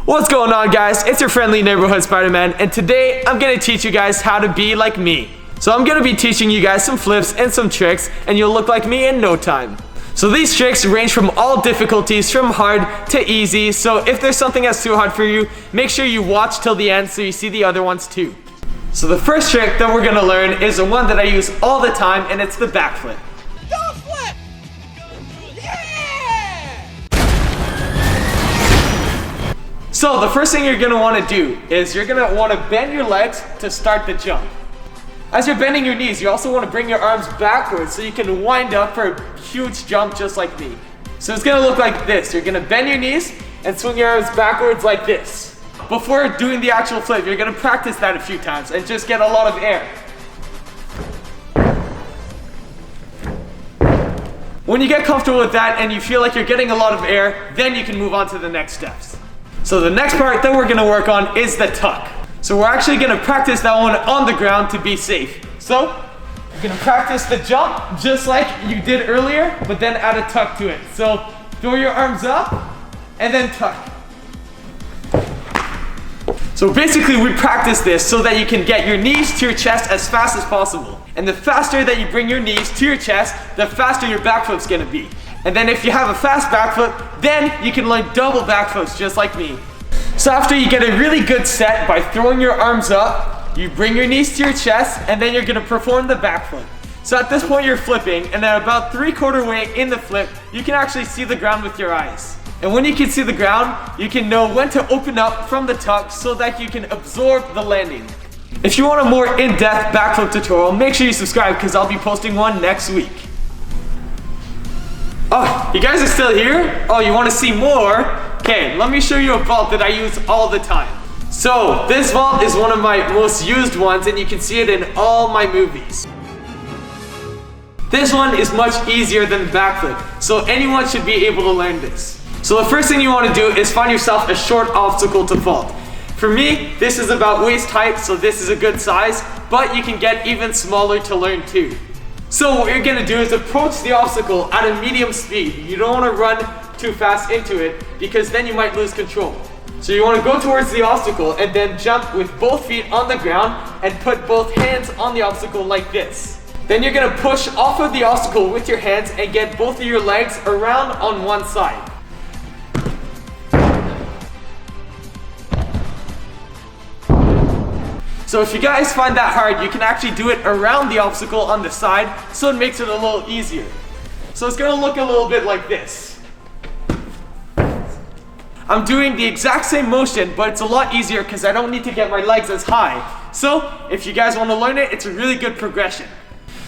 What's going on, guys? It's your friendly neighborhood Spider-Man, and today I'm gonna teach you guys how to be like me. So I'm gonna be teaching you guys some flips and some tricks, and you'll look like me in no time. So these tricks range from all difficulties, from hard to easy, so if there's something that's too hard for you, make sure you watch till the end so you see the other ones too. So the first trick that we're gonna learn is the one that I use all the time, and it's the backflip. Don't flip! Yeah! So the first thing you're gonna wanna do is you're gonna wanna bend your legs to start the jump. As you're bending your knees, you also wanna bring your arms backwards so you can wind up for a huge jump just like me. So it's gonna look like this. You're gonna bend your knees and swing your arms backwards like this. Before doing the actual flip, you're gonna practice that a few times and just get a lot of air. When you get comfortable with that and you feel like you're getting a lot of air, then you can move on to the next steps. So the next part that we're gonna work on is the tuck. So we're actually gonna practice that one on the ground to be safe. So you're gonna practice the jump just like you did earlier, but then add a tuck to it. So throw your arms up and then tuck. So basically we practice this so that you can get your knees to your chest as fast as possible. And the faster that you bring your knees to your chest, the faster your backflip's gonna be. And then if you have a fast backflip, then you can learn double backflips just like me. So after you get a really good set by throwing your arms up, you bring your knees to your chest, and then you're gonna perform the backflip. So at this point you're flipping, and at about 3/4 way in the flip, you can actually see the ground with your eyes. And when you can see the ground, you can know when to open up from the tuck so that you can absorb the landing. If you want a more in-depth backflip tutorial, make sure you subscribe because I'll be posting one next week. Oh, you guys are still here? Oh, you want to see more? Okay, let me show you a vault that I use all the time. So, this vault is one of my most used ones, and you can see it in all my movies. This one is much easier than the backflip, so anyone should be able to learn this. So the first thing you want to do is find yourself a short obstacle to vault. For me, this is about waist height, so this is a good size, but you can get even smaller to learn too. So what you're gonna do is approach the obstacle at a medium speed. You don't wanna run too fast into it because then you might lose control. So you wanna go towards the obstacle and then jump with both feet on the ground and put both hands on the obstacle like this. Then you're gonna push off of the obstacle with your hands and get both of your legs around on one side. So if you guys find that hard, you can actually do it around the obstacle on the side, so it makes it a little easier. So it's gonna look a little bit like this. I'm doing the exact same motion, but it's a lot easier because I don't need to get my legs as high. So if you guys want to learn it, it's a really good progression.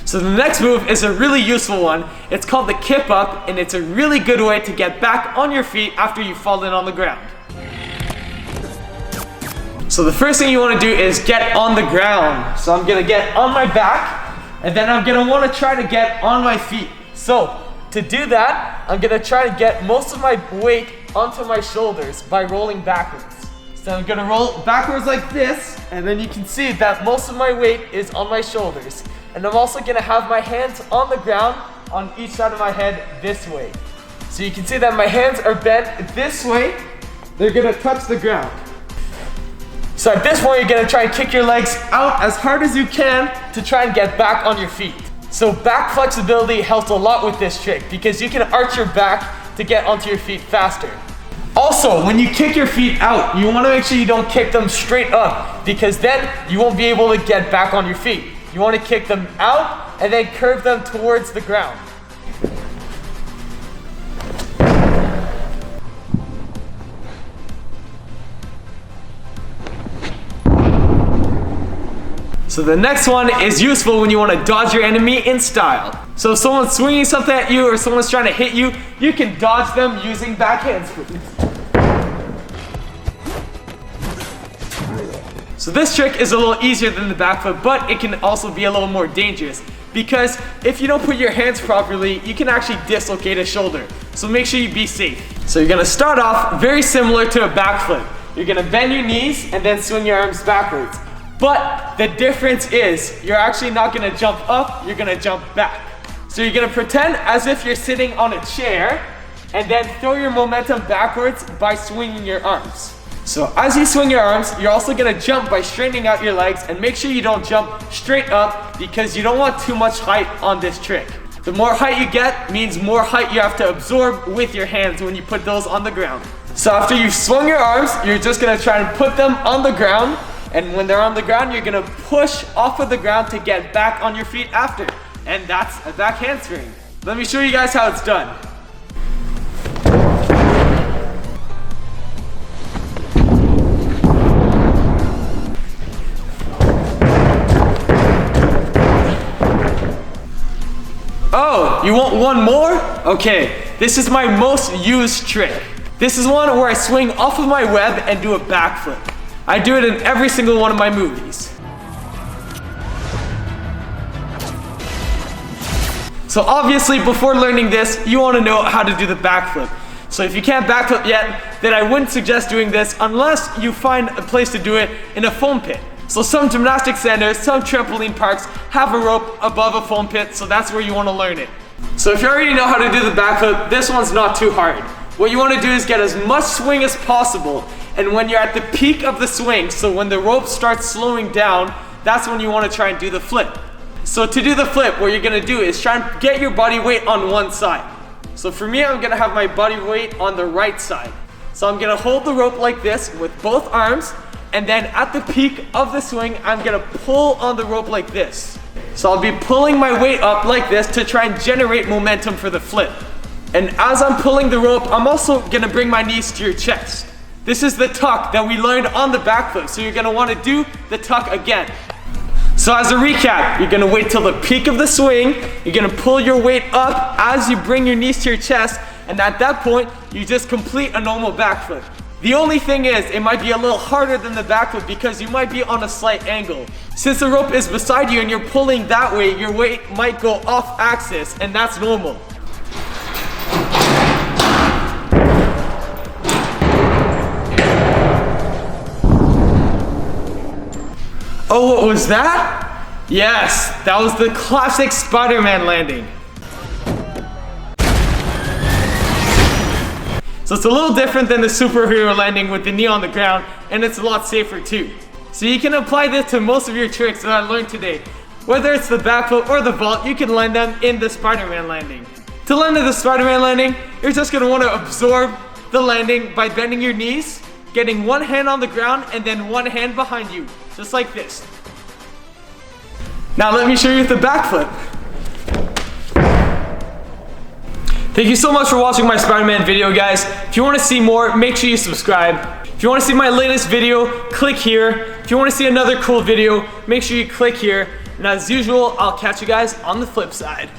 So the next move is a really useful one. It's called the kip up, and it's a really good way to get back on your feet after you've fallen on the ground. So the first thing you want to do is get on the ground. So I'm going to get on my back, and then I'm going to want to try to get on my feet. So to do that, I'm going to try to get most of my weight onto my shoulders by rolling backwards. So I'm going to roll backwards like this, and then you can see that most of my weight is on my shoulders. And I'm also going to have my hands on the ground on each side of my head this way. So you can see that my hands are bent this way. They're going to touch the ground. So at this point, you're gonna try and kick your legs out as hard as you can to try and get back on your feet. So back flexibility helps a lot with this trick because you can arch your back to get onto your feet faster. Also, when you kick your feet out, you wanna make sure you don't kick them straight up because then you won't be able to get back on your feet. You wanna kick them out and then curve them towards the ground. So the next one is useful when you want to dodge your enemy in style. So if someone's swinging something at you or someone's trying to hit you, you can dodge them using back handsprings. So this trick is a little easier than the backflip, but it can also be a little more dangerous because if you don't put your hands properly, you can actually dislocate a shoulder. So make sure you be safe. So you're gonna start off very similar to a backflip. You're gonna bend your knees and then swing your arms backwards. But the difference is you're actually not gonna jump up, you're gonna jump back. So you're gonna pretend as if you're sitting on a chair and then throw your momentum backwards by swinging your arms. So as you swing your arms, you're also gonna jump by straightening out your legs, and make sure you don't jump straight up because you don't want too much height on this trick. The more height you get means more height you have to absorb with your hands when you put those on the ground. So after you've swung your arms, you're just gonna try and put them on the ground, and when they're on the ground, you're gonna push off of the ground to get back on your feet after. And that's a back handspring. Let me show you guys how it's done. Oh, you want one more? Okay, this is my most used trick. This is one where I swing off of my web and do a backflip. I do it in every single one of my movies. So obviously before learning this, you want to know how to do the backflip. So if you can't backflip yet, then I wouldn't suggest doing this unless you find a place to do it in a foam pit. So some gymnastic centers, some trampoline parks have a rope above a foam pit, so that's where you want to learn it. So if you already know how to do the backflip, this one's not too hard. What you want to do is get as much swing as possible, and when you're at the peak of the swing, so when the rope starts slowing down, that's when you want to try and do the flip. So to do the flip, what you're going to do is try and get your body weight on one side. So for me, I'm going to have my body weight on the right side. So I'm going to hold the rope like this with both arms, and then at the peak of the swing, I'm going to pull on the rope like this. So I'll be pulling my weight up like this to try and generate momentum for the flip. And as I'm pulling the rope, I'm also going to bring my knees to your chest. This is the tuck that we learned on the backflip, so you're going to want to do the tuck again. So as a recap, you're gonna wait till the peak of the swing, you're gonna pull your weight up as you bring your knees to your chest, and at that point, you just complete a normal backflip. The only thing is, it might be a little harder than the backflip because you might be on a slight angle. Since the rope is beside you and you're pulling that way, your weight might go off axis, and that's normal. Oh, what was that? Yes, that was the classic Spiderman landing. So it's a little different than the superhero landing with the knee on the ground, and it's a lot safer too. So you can apply this to most of your tricks that I learned today. Whether it's the backflip or the vault, you can land them in the Spiderman landing. To land the Spiderman landing, you're just gonna wanna absorb the landing by bending your knees, getting one hand on the ground, and then one hand behind you, just like this. Now let me show you the backflip. Thank you so much for watching my Spider-Man video, guys. If you want to see more, make sure you subscribe. If you want to see my latest video, click here. If you want to see another cool video, make sure you click here. And as usual, I'll catch you guys on the flip side.